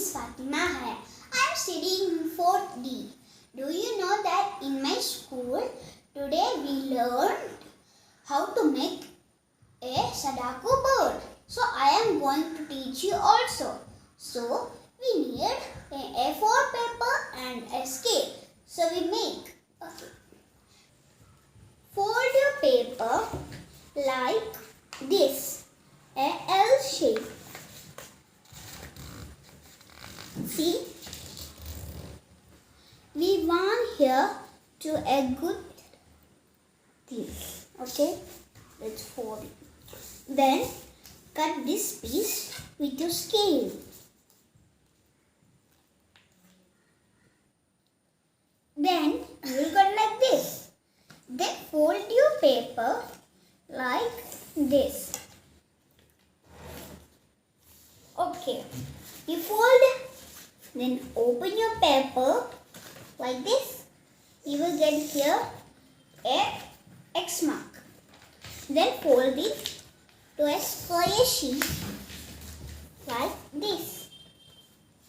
is Fatima Haya. I am studying in 4th D. Do you know that in my school today we learned how to make a Sudoku board. So I am going to teach you also. So we need a A4 paper and a scale. So we make. Okay. Fold your paper like this, a L shape. See, we want here to a good thing. Okay, let's fold it. Then cut this piece with your scale. Then you will cut like this. Then fold your paper like this. Okay, you fold. Then open your paper like this. You will get here a X mark. Then fold it to a square sheet like this.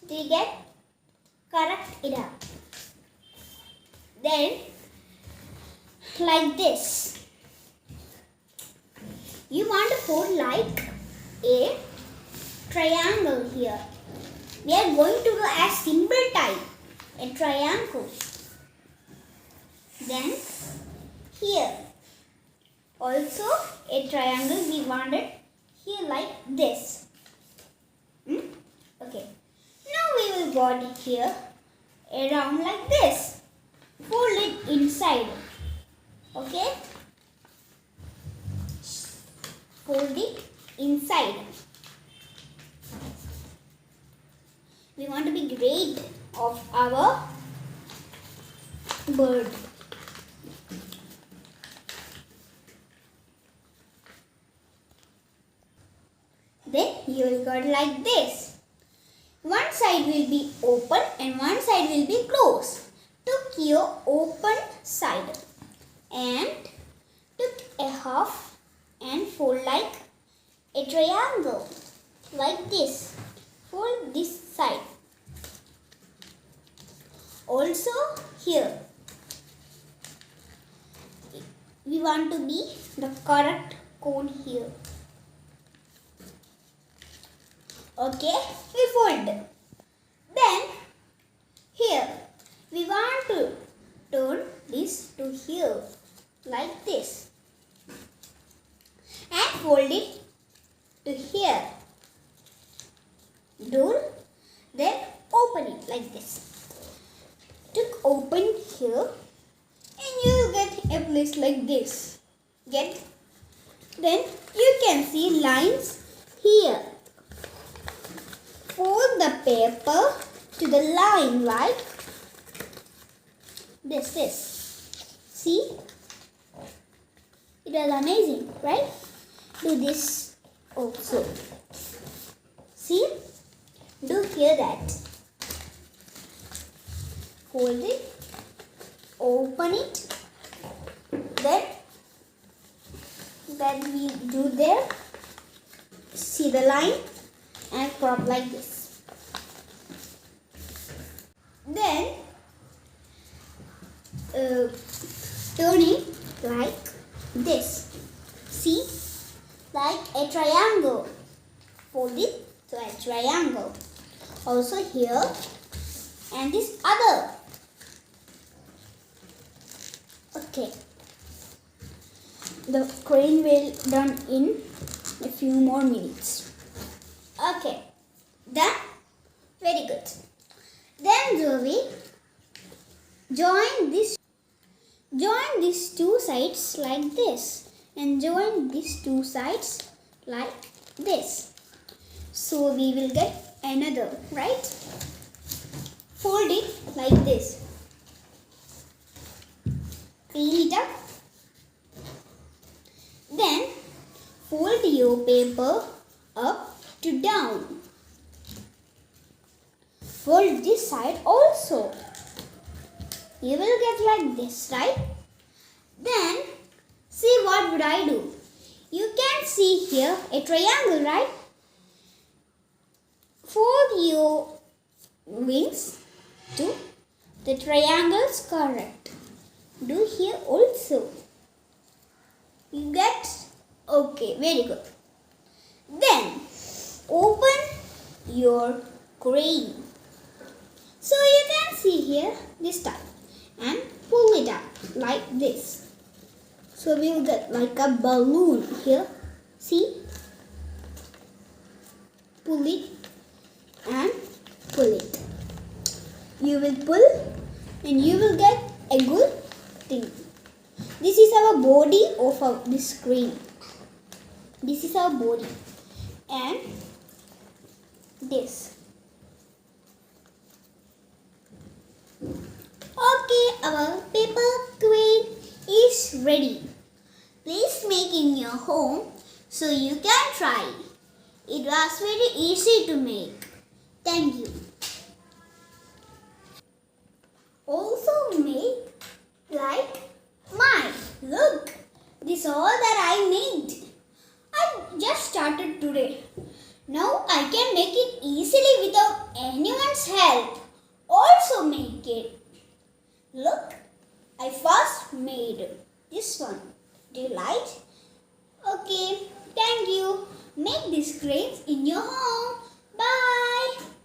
We get correct it up. Then like this. You want to fold like a triangle here. We are going to do a symbol type, a triangle. Then here also a triangle we wanted here like this. Okay. Now we will got it here a round like this. Fold it inside. Okay. Fold it inside. We want to be great of our bird. Then you will got like this. One side will be open and one side will be closed. Took your open side and took a half and fold like a triangle like this. Fold this side. Also here we want to be the correct cone here. Okay, we fold. Then here we want to turn this to here like this and fold it to here. Then open it like this. Took open here and you will get a place like this. Get? Then you can see lines here. Fold the paper to the line like this. See? It was amazing, right? Do this also. See? Do here that. Fold it, open it, then we do there. See the line and crop like this. Then turn it like this. See? Like a triangle. Fold it to a triangle. Also here and this other. Okay. The crane will done in a few more minutes. Okay. Done? Very good. Then Zoe, join these two sides like this and join these two sides like this. So we will get another, right? Fold it like this. Clean it up. Then fold your paper up to down. Fold this side also. You will get like this, right? Then see what would I do. You can see here a triangle, right? Fold your wings. Do the triangles correct. Do here also. You get? Okay, very good. Then open your crane. So you can see here this time and pull it up like this. So we will get like a balloon here. See? Pull it and pull it. You will pull and you will get a good thing. This is our body of this crane. This is our body. And this. Okay, our paper crane is ready. Please make in your home so you can try. It was very easy to make. Thank you. Also make like mine. Look, this is all that I made. I just started today. Now I can make it easily without anyone's help. Also make it. Look, I first made this one. Do you like? Okay, thank you. Make these cranes in your home. Bye.